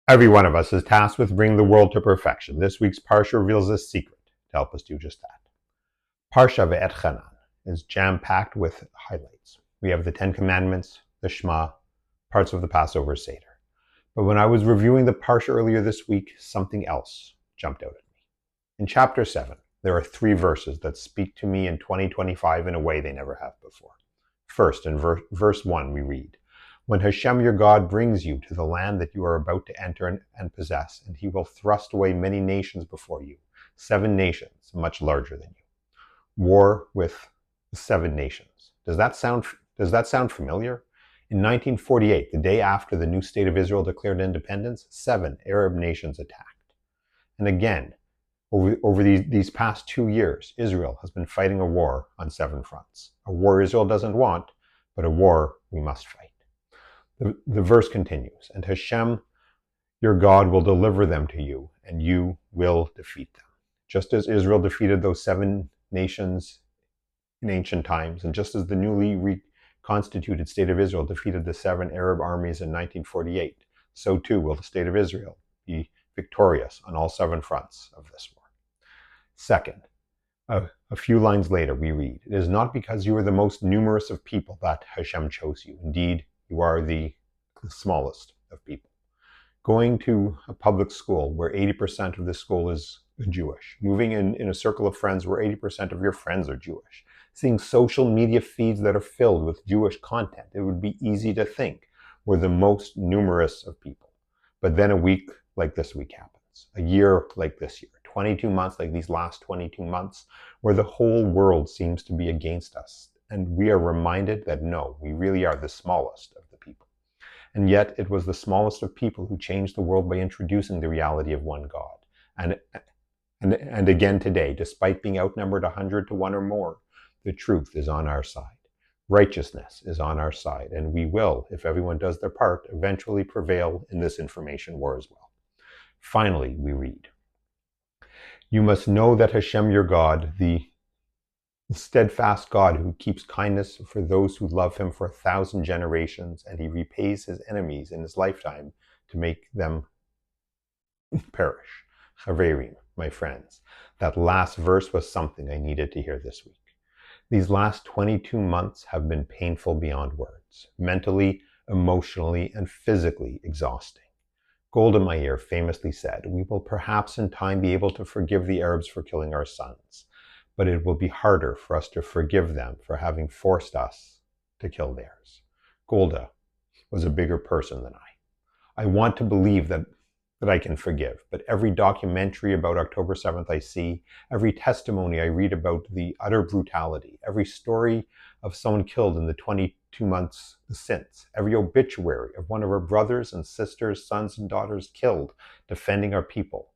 Every one of us is tasked with bringing the world to perfection. This week's Parashah reveals a secret to help us do just that. Parashah Vaetchanan is jam-packed with highlights. We have the Ten Commandments, the Shema, parts of the Passover Seder. But when I was reviewing the Parashah earlier this week, something else jumped out at me. In chapter 7, there are 3 verses that speak to me in 2025 in a way they never have before. First, in verse 1, we read, "When Hashem your God brings you to the land that you are about to enter and possess, and he will thrust away many nations before you, 7 nations much larger than you." War with 7 nations. Does that sound familiar? In 1948, the day after the new state of Israel declared independence, 7 Arab nations attacked. And again, over these past 2 years, Israel has been fighting a war on 7 fronts. A war Israel doesn't want, but a war we must fight. The verse continues, "And Hashem, your God, will deliver them to you, and you will defeat them." Just as Israel defeated those 7 nations in ancient times, and just as the newly reconstituted state of Israel defeated the 7 Arab armies in 1948, so too will the state of Israel be victorious on all 7 fronts of this war. Second, a few lines later we read, "It is not because you are the most numerous of people that Hashem chose you. Indeed, you are the smallest of people." Going to a public school where 80% of the school is Jewish, moving in a circle of friends where 80% of your friends are Jewish, seeing social media feeds that are filled with Jewish content, it would be easy to think we're the most numerous of people. But then a week like this week happens, a year like this year, 22 months like these last 22 months, where the whole world seems to be against us. And we are reminded that no, we really are the smallest of the people. And yet it was the smallest of people who changed the world by introducing the reality of one God. And again today, despite being outnumbered 100 to 1 or more, the truth is on our side. Righteousness is on our side, and we will, if everyone does their part, eventually prevail in this information war as well. Finally, we read, "You must know that Hashem your God, the steadfast God who keeps kindness for those who love him for 1,000 generations, and he repays his enemies in his lifetime to make them perish." Chaverim, my friends, that last verse was something I needed to hear this week. These last 22 months have been painful beyond words, mentally, emotionally, and physically exhausting. Golda Meir famously said, "We will perhaps in time be able to forgive the Arabs for killing our sons, but it will be harder for us to forgive them for having forced us to kill theirs." Golda was a bigger person than I want to believe that I can forgive, but every documentary about October 7th I see, every testimony I read about the utter brutality, every story of someone killed in the 22 months since, every obituary of one of our brothers and sisters, sons and daughters killed defending our people,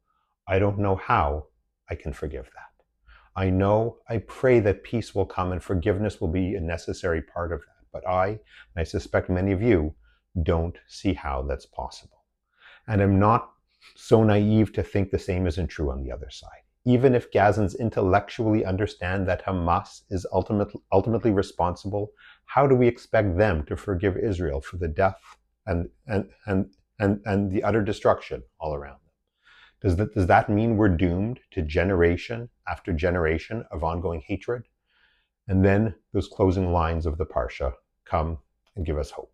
I don't know how I can forgive that. I pray that peace will come and forgiveness will be a necessary part of that, but and I suspect many of you, don't see how that's possible. And I'm not so naive to think the same isn't true on the other side. Even if Gazans intellectually understand that Hamas is ultimately responsible, how do we expect them to forgive Israel for the death and the utter destruction all around them? Does that mean we're doomed to generation after generation of ongoing hatred? And then those closing lines of the Parsha come and give us hope.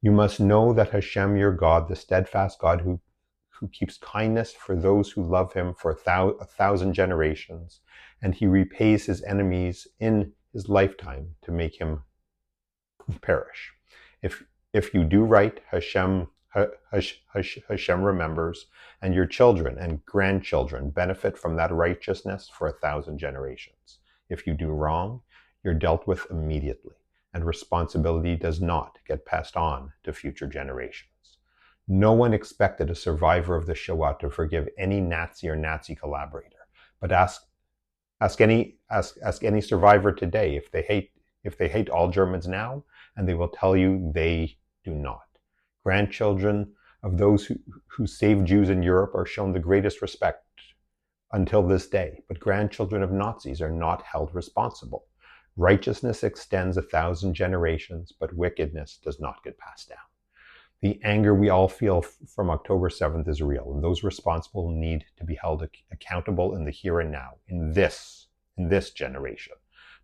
"You must know that Hashem your God, the steadfast God who keeps kindness for those who love him for 1,000 generations, and he repays his enemies in his lifetime to make him perish. If you do right, Hashem remembers, and your children and grandchildren benefit from that righteousness for 1,000 generations. If you do wrong, you're dealt with immediately, and responsibility does not get passed on to future generations." No one expected a survivor of the Shoah to forgive any Nazi or Nazi collaborator. But ask any survivor today if they hate all Germans now, and they will tell you they do not. Grandchildren of those who saved Jews in Europe are shown the greatest respect until this day, but grandchildren of Nazis are not held responsible. Righteousness extends 1,000 generations, but wickedness does not get passed down. The anger we all feel from October 7th is real, and those responsible need to be held accountable in the here and now, in this generation.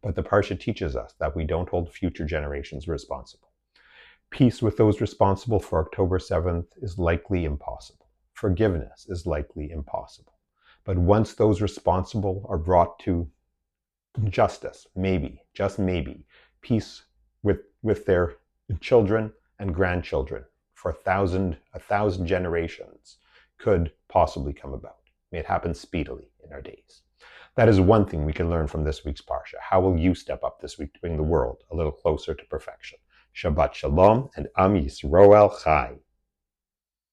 But the Parsha teaches us that we don't hold future generations responsible. Peace with those responsible for October 7th is likely impossible. Forgiveness is likely impossible. But once those responsible are brought to justice, maybe, just maybe, peace with their children and grandchildren for a thousand generations could possibly come about. May it happen speedily in our days. That is one thing we can learn from this week's Parsha. How will you step up this week to bring the world a little closer to perfection? Shabbat Shalom and Am Yisroel Chai.